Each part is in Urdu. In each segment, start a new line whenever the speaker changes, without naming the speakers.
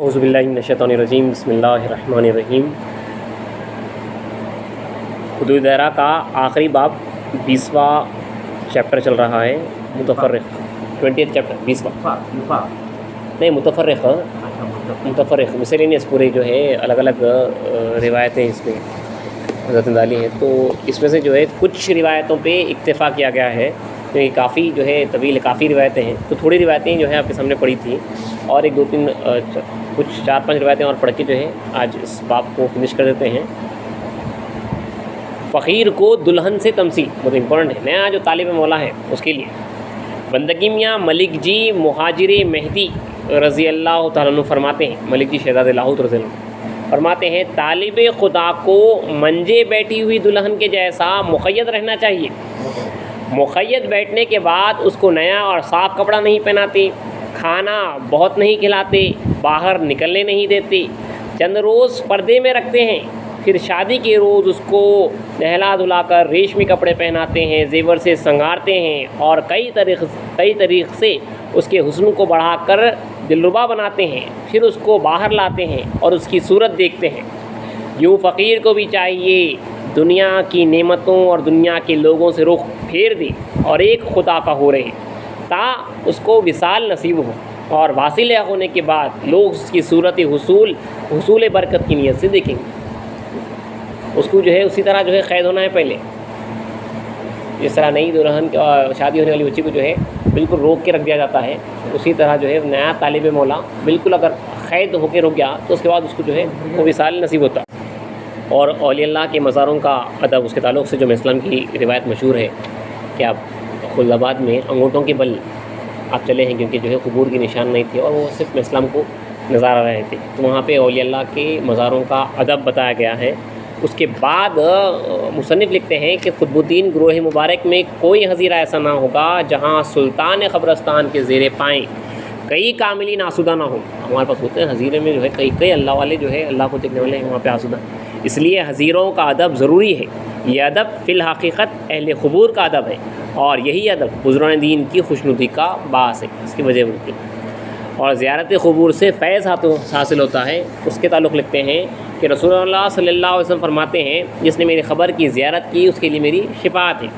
اعوذ باللہ من الشیطان الرجیم، بسم اللہ الرحمن الرحیم۔ حدود دائرہ کا آخری باب 20واں چیپٹر چل رہا ہے، متفرق 20th چیپٹر 20واں نہیں متفرق مسلینیس پورے جو ہے الگ الگ روایتیں اس میں حضرت نے ڈالی ہیں، تو اس میں سے جو ہے کچھ روایتوں پہ اکتفا کیا گیا ہے کیونکہ کافی جو ہے طویل کافی روایتیں ہیں، تو تھوڑی روایتیں جو ہے آپ کے سامنے پڑھی تھی اور ایک دو تین کچھ 4-5 روایتیں اور پڑھ کے جو ہے آج اس باب کو فنش کر دیتے ہیں۔ فقیر کو دلہن سے تمثیل بہت امپورٹنٹ ہے، نیا جو طالب مولا ہے اس کے لیے۔ بندگی میاں ملک جی مہاجر مہدی رضی اللہ تعالیٰ عنہ فرماتے ہیں، ملک جی شہزادہ لاہوت رضی اللہ عنہ فرماتے ہیں، طالب خدا کو منجے بیٹھی ہوئی دلہن کے جیسا مقید رہنا چاہیے۔ مقید بیٹھنے کے بعد اس کو نیا اور صاف کپڑا نہیں پہناتے، کھانا بہت نہیں کھلاتے، باہر نکلنے نہیں دیتے، چند روز پردے میں رکھتے ہیں، پھر شادی کے روز اس کو نہلا دھلا کر ریشمی کپڑے پہناتے ہیں، زیور سے سنگارتے ہیں اور کئی طریق سے اس کے حسن کو بڑھا کر دلربا بناتے ہیں، پھر اس کو باہر لاتے ہیں اور اس کی صورت دیکھتے ہیں۔ یوں فقیر کو بھی چاہیے دنیا کی نعمتوں اور دنیا کے لوگوں سے رخ پھیر دے اور ایک خدا کا ہو رہے تا اس کو وصال نصیب ہو، اور واصل ہونے کے بعد لوگ اس کی صورت حصول برکت کی نیت سے دیکھیں گے۔ اس کو جو ہے اسی طرح جو ہے قید ہونا ہے پہلے، جس طرح نئی دلہن شادی ہونے والی بچی کو جو ہے بالکل روک کے رکھ دیا جاتا ہے، اسی طرح جو ہے نیا طالب مولا بالکل اگر قید ہو کے رک گیا تو اس کے بعد اس کو جو ہے وہ وصال نصیب ہوتا۔ اور اولیاء اللہ کے مزاروں کا ادب، اس کے تعلق سے جو اسلام کی روایت مشہور ہے کہ آپ خلد آباد میں انگوٹھوں کے بل آپ چلے ہیں، کیونکہ جو ہے قبور کی نشان نہیں تھی اور وہ صرف اسلام کو نظر آ رہے تھے، تو وہاں پہ اولیاء اللہ کے مزاروں کا ادب بتایا گیا ہے۔ اس کے بعد مصنف لکھتے ہیں کہ قطب الدین گروہ مبارک میں کوئی حضیرہ ایسا نہ ہوگا جہاں سلطان قبرستان کے زیر پائیں کئی کاملین آسودہ نہ ہوں۔ ہمارے پاس ہوتے ہیں حضیرے میں جو ہے کئی اللہ والے جو ہے اللہ کو دیکھنے والے ہیں، وہاں پہ آسودہ، اس لیے حضیروں کا ادب ضروری ہے۔ یہ ادب فی الحقیقت اہل قبور کا ادب ہے، اور یہی ادب بزرگان دین کی خوشنودی کا باعث ہے، اس کی وجہ ہوتی ہے۔ اور زیارت قبور سے فیض حاصل ہوتا ہے۔ اس کے تعلق لکھتے ہیں کہ رسول اللہ صلی اللہ علیہ وسلم فرماتے ہیں، جس نے میری خبر کی زیارت کی اس کے لیے میری شفاعت ہے۔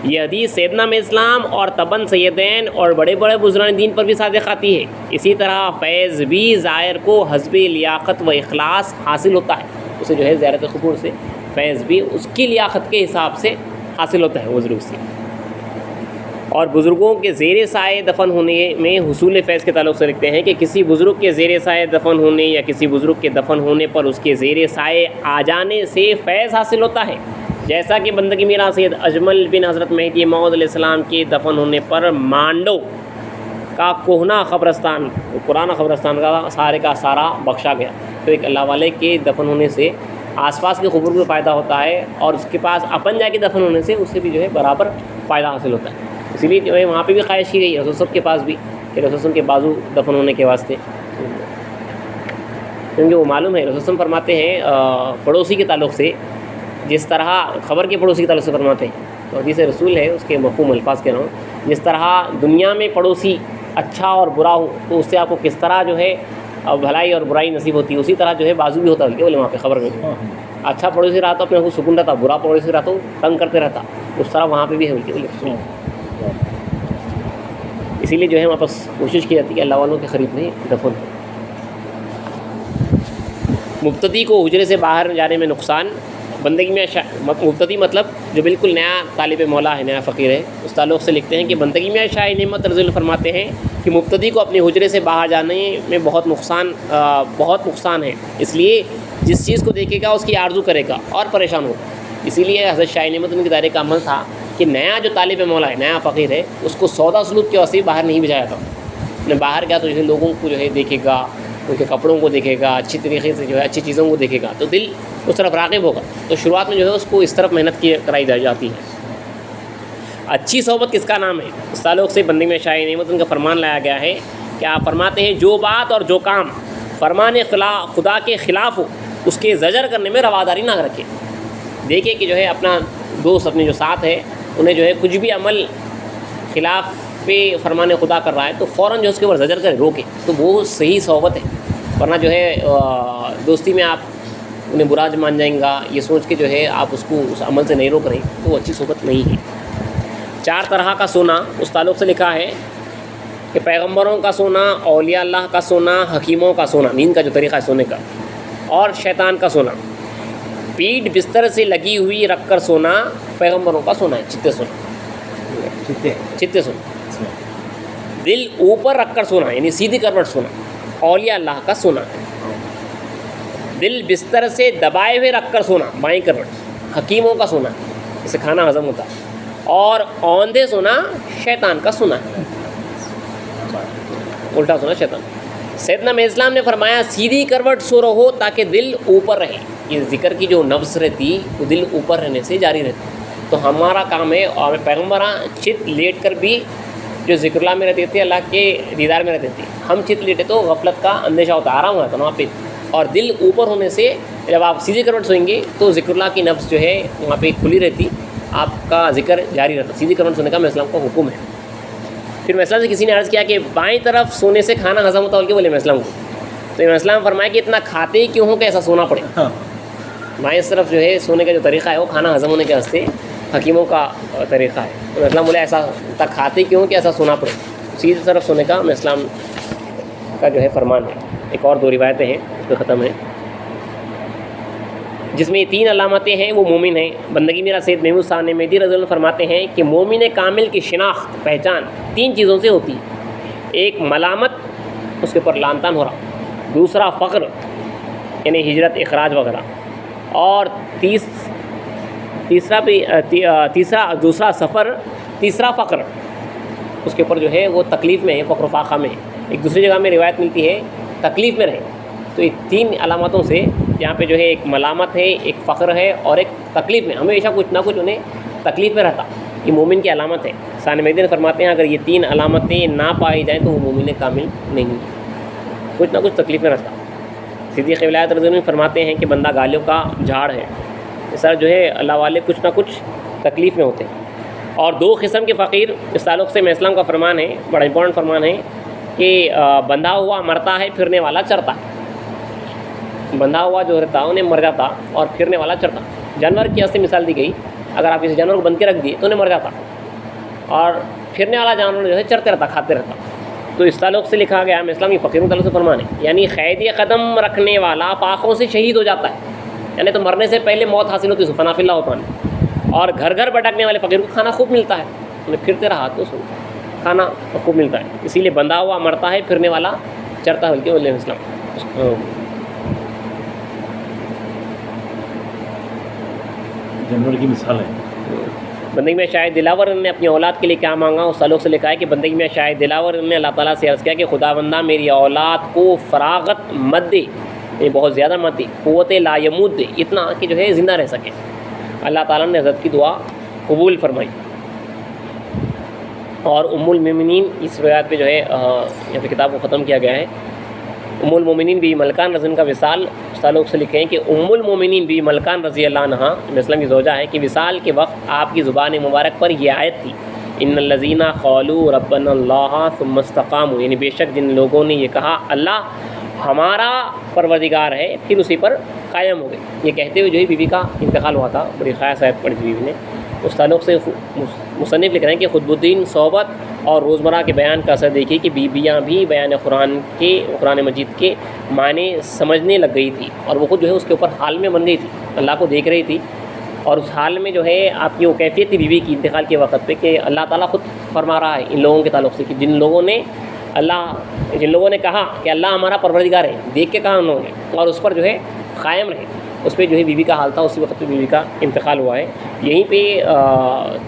یہ حدیث سیدنا میں اسلام اور تبن سیدین اور بڑے بڑے بزرگان دین پر بھی صادق آتی ہے۔ اسی طرح فیض بھی زائر کو حسب لیاقت و اخلاص حاصل ہوتا ہے، اسے جو ہے زیارت قبور سے فیض بھی اس کی لیاقت کے حساب سے حاصل ہوتا ہے بزرگ سے۔ اور بزرگوں کے زیر سائے دفن ہونے میں حصول فیض کے تعلق سے لکھتے ہیں کہ کسی بزرگ کے زیر سائے دفن ہونے یا کسی بزرگ کے دفن ہونے پر اس کے زیر سائے آ جانے سے فیض حاصل ہوتا ہے، جیسا کہ بندگی میرا سید اجمل بن حضرت مہدی موعود علیہ السلام کے دفن ہونے پر مانڈو کا کوہنا قبرستان، پرانا قبرستان کا سارا بخشا گیا۔ تو ایک اللہ والے کے دفن ہونے سے آس پاس کے قبور کو فائدہ ہوتا ہے، اور اس کے پاس اپن جا کے دفن ہونے سے اس سے بھی جو ہے برابر فائدہ حاصل ہوتا ہے۔ اسی لیے جو ہے وہاں پہ بھی خواہش کی گئی رسول صاحب کے پاس بھی کہ رسول صاحب کے بازو دفن ہونے کے واسطے، کیونکہ وہ معلوم ہے رسول صاحب فرماتے ہیں پڑوسی کے تعلق سے، جس طرح خبر کے پڑوسی کے تعلق سے فرماتے ہیں، تو حدیث رسول ہے، اس کے مفہوم الفاظ کہہ رہا ہوں، جس طرح دنیا میں پڑوسی اچھا اور برا ہو تو اس سے آپ کو کس طرح جو ہے بھلائی اور برائی نصیب ہوتی ہے، اسی طرح جو ہے بازو بھی ہوتا ہے بولے وہاں پہ خبر میں، اچھا پڑوسی رہا تو اپنے کو سکون رہتا، برا پڑوسی رہا تو تنگ کرتے رہتا، اس طرح وہاں پہ بھی ہے بولے۔ اسی لیے جو ہے واپس کوشش کی جاتی ہے کہ اللہ والوں کے قریب میں دفن ہو۔ مبتدی کو حجرے سے باہر جانے میں نقصان، بندگی میں مبتدی مطلب جو بالکل نیا طالب مولا ہے، نیا فقیر ہے، اس تعلق سے لکھتے ہیں کہ بندگی میں شاہ نعمت رضی اللہ فرماتے ہیں کہ مبتدی کو اپنے حجرے سے باہر جانے میں بہت نقصان ہے، اس لیے جس چیز کو دیکھے گا اس کی آرزو کرے گا اور پریشان ہوگا۔ اسی لیے حضرت شاہ نعمت ان کے دائرے کا عمل تھا کہ نیا جو طالب مولا ہے، نیا فقیر ہے، اس کو سودا سلوک کے واسطے باہر نہیں بھیجا جاتا۔ باہر گیا تو جو ہے لوگوں کو جو ہے دیکھے گا، ان کے کپڑوں کو دیکھے گا، اچھی طریقے سے جو ہے اچھی چیزوں کو دیکھے گا تو دل اس طرف راغب ہوگا، تو شروعات میں جو ہے اس کو اس طرف محنت کرائی جاتی ہے۔ اچھی صحبت کس کا نام ہے؟ اس تعلق سے بندگی میں شاہ نعمت ان کا فرمان لایا گیا ہے کہ آپ فرماتے ہیں، جو بات اور جو کام فرمان خدا کے خلاف ہو اس کے زجر کرنے میں رواداری نہ رکھے۔ دیکھے کہ جو ہے اپنا دوست اپنے جو ساتھ ہے انہیں جو ہے کچھ بھی عمل خلاف پہ فرمان خدا کر رہا ہے تو فوراً جو اس کے اوپر زجر کرے، روکے، تو وہ صحیح صحبت ہے۔ ورنہ جو ہے دوستی میں آپ انہیں برا مان جائیں گا یہ سوچ کے جو ہے آپ اس کو اس عمل سے نہیں روک رہے تو وہ اچھی صحبت نہیں ہے۔ 4 طرح کا سونا اس تعلق سے لکھا ہے کہ پیغمبروں کا سونا، اولیاء اللہ کا سونا، حکیموں کا سونا، نیند کا جو طریقہ ہے سونے کا، اور شیطان کا سونا۔ پیٹھ بستر سے لگی ہوئی رکھ کر سونا پیغمبروں کا سونا ہے، چتے سونا، چتے سونا۔ دل اوپر رکھ کر سونا یعنی سیدھی کروٹ سونا اولیاء اللہ کا سونا ہے۔ دل بستر سے دبائے ہوئے رکھ کر سونا بائیں کروٹ حکیموں کا سونا ہے، اس سے کھانا ہضم ہوتا ہے۔ اور اوندھے سونا شیطان کا سونا ہے، الٹا سونا شیطان۔ سیدنا علیہ السلام نے فرمایا سیدھی کروٹ سو رہو تاکہ دل اوپر رہے۔ یہ ذکر کی جو نفس رہتی وہ دل اوپر رہنے سے جاری رہتی۔ تو ہمارا کام ہے، اور پیغمبراں چت لیٹ کر بھی جو ذکر اللہ میں رہتے تھے، اللہ کے دیدار میں رہتے تھے، ہم چت لیٹے تو غفلت کا اندیشہ ہوتا، آرام ہوتا نا وہاں پہ، اور دل اوپر ہونے سے جب آپ سیدھی کروٹ سوئیں گے تو ذکر اللہ کی نفس جو ہے وہاں پہ کھلی رہتی، آپ کا ذکر جاری رہتا۔ سیدھی کروٹ سونے کا میں اسلام کا حکم ہے۔ پھر میں اسلام سے کسی نے عرض کیا کہ بائیں طرف سونے سے کھانا ہضم ہوتا، بول کے بولے میں اسلام کو، تو میں اسلام فرمایا کہ اتنا کھاتے ہی کیوں ہو کہ ایسا سونا پڑے۔ بائیں طرف جو ہے سونے کا جو طریقہ ہے وہ کھانا ہضم ہونے کے واسطے حکیموں کا طریقہ ہے، تو اسلام بولے ایسا اتنا کھاتے کیوں کہ ایسا سونا پڑے، سیدھی طرف سونے کا میں اسلام کا جو ہے فرمان ہے۔ ایک اور 2 روایتیں ہیں اس پہ ختم ہے، جس میں یہ 3 علامتیں ہیں وہ مومن ہیں۔ بندگی میرا سید محمود ثانی مہدی رضی اللہ عنہ فرماتے ہیں کہ مومن کامل کی شناخت پہچان 3 چیزوں سے ہوتی ہے۔ ایک ملامت، اس کے اوپر لان تان ہو رہا، دوسرا فقر یعنی ہجرت اخراج وغیرہ، اور دوسرا سفر، تیسرا فقر، اس کے اوپر جو ہے وہ تکلیف میں ہے، فقر و فاقہ میں ہے۔ ایک دوسری جگہ میں روایت ملتی ہے تکلیف میں رہے۔ تو یہ 3 علامتوں سے یہاں پہ جو ہے ایک ملامت ہے، ایک فقر ہے، اور ایک تکلیف میں، ہمیشہ کچھ نہ کچھ انہیں تکلیف میں رہتا، یہ مومن کی علامت ہے۔ ثانی مہدی نے فرماتے ہیں اگر یہ 3 علامتیں نہ پائی جائیں تو وہ مومن کامل نہیں، کچھ نہ کچھ تکلیف میں رہتا۔ صدیق ولایت رضی اللہ عنہ فرماتے ہیں کہ بندہ گالیوں کا جھاڑ ہے، اس طرح جو ہے اللہ والے کچھ نہ کچھ تکلیف میں ہوتے ہیں۔ اور 2 قسم کے فقیر اس تعلق سے میں اسلام کا فرمان ہے، بڑا امپورٹنٹ فرمان ہے کہ بندھا ہوا مرتا ہے، پھرنے والا چرتا ہے۔ بندھا ہوا جو رہتا انہیں مر جاتا، اور پھرنے والا چرتا۔ جانور کی ایسی مثال دی گئی، اگر آپ کسی جانور کو بندھ کے رکھ دیے تو انہیں مر جاتا، اور پھرنے والا جانور جو ہے چرتے رہتا، کھاتے رہتا۔ تو اس تعلق سے لکھا گیا ہم اسلامی فقیروں تعلق سے فرمان ہے، یعنی قید قدم رکھنے والا پاکوں سے شہید ہو جاتا ہے، یعنی تو مرنے سے پہلے موت حاصل ہوتی ہے، فنا فی اللہ ہوتا ہے۔ اور گھر گھر بھٹکنے والے فقیر کو کھانا خوب ملتا ہے، انہیں پھرتے رہا تو کھانا خوب ملتا ہے، اسی لیے بندھا ہوا مرتا ہے، پھرنے والا چرتا ہے، بلکہ علیہ السلام۔
جانور کی مثال ہے۔
بندگی میں شاید دلاور نے اپنی اولاد کے لیے کیا مانگا، اس تعلق سے لکھا ہے کہ بندگی میں شاید دلاور نے اللہ تعالیٰ سے عرض کیا کہ خدا بندہ میری اولاد کو فراغت مت دے، یہ بہت زیادہ مت دے، قوت لا یموت دے، اتنا کہ جو ہے زندہ رہ سکے۔ اللہ تعالیٰ نے حضرت کی دعا قبول فرمائی۔ اور ام المومنین اس روایت پہ جو ہے یہاں پہ کتاب کو ختم کیا گیا ہے، ام المومنین بی ملکان رضی اللہ عنہ کا وصال اس تعلق سے لکھے ہیں کہ ام المومنین بی ملکان رضی اللہ عنہ اسلام کی زوجہ ہے کہ وصال کے وقت آپ کی زبان مبارک پر یہ آیت تھی، ان الذین قالوا ربنا اللہ ثم استقاموا، یعنی بے شک جن لوگوں نے یہ کہا اللہ ہمارا پروردگار ہے پھر اسی پر قائم ہو گئے۔ یہ کہتے ہوئے جو ہے بیوی کا انتقال ہوا تھا، بڑی خاص آیت پڑھی تھی بیوی نے۔ اس تعلق سے مصنف لکھ رہے ہیں کہ خطب الدین صحبت اور روزمرہ کے بیان کا اثر دیکھیے کہ بیویاں بھی بیان قرآن مجید کے معنی سمجھنے لگ گئی تھی، اور وہ خود جو ہے اس کے اوپر حال میں بن گئی تھی، اللہ کو دیکھ رہی تھی، اور اس حال میں جو ہے آپ کی وہ کیفیت تھی بیوی کی انتقال کے وقت پہ کہ اللہ تعالیٰ خود فرما رہا ہے ان لوگوں کے تعلق سے کہ جن لوگوں نے کہا کہ اللہ ہمارا پروردگار ہے، دیکھ کے کہا انہوں نے، اور اس پر جو ہے قائم رہے، اس پہ جو ہے بیوی کا حال تھا، اسی وقت پہ بیوی کا انتقال ہوا ہے۔ یہیں پہ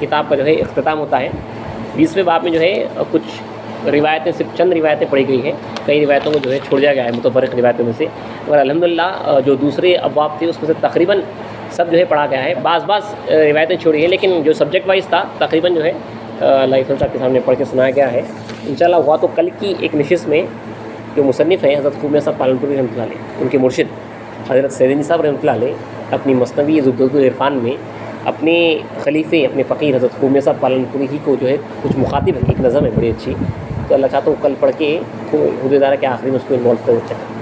کتاب کا جو ہے اختتام ہوتا ہے۔ 20ویں باب میں جو ہے کچھ روایتیں، صرف چند روایتیں پڑھی گئی ہیں، کئی روایتوں کو جو ہے چھوڑ دیا گیا ہے متفرق روایتوں میں سے، مگر الحمدللہ جو دوسرے ابواب تھے اس میں سے تقریباً سب جو ہے پڑھا گیا ہے۔ بعض روایتیں چھوڑی ہیں، لیکن جو سبجیکٹ وائز تھا تقریباً جو ہے لائف صاحب کے سامنے پڑھ کے سنایا گیا ہے۔ انشاءاللہ ہوا تو کل کی ایک نشست میں جو مصنف ہیں حضرت خوب صاحب پالنپوری رحمۃ اللہ علیہ، ان کے مرشد حضرت سیدنی صاحب رحمۃ اللہ علیہ اپنی مثنوی زبدۃ العرفان میں اپنے خلیفے اپنے فقیر حضرت خوب صاحب پالنپوری ہی کو جو ہے کچھ مخاطب ہے، ایک نظم ہے بڑی اچھی، تو اللہ چاہتا ہوں کل پڑھ کے حدودارہ کے آخری میں اس کو انوالو کریں۔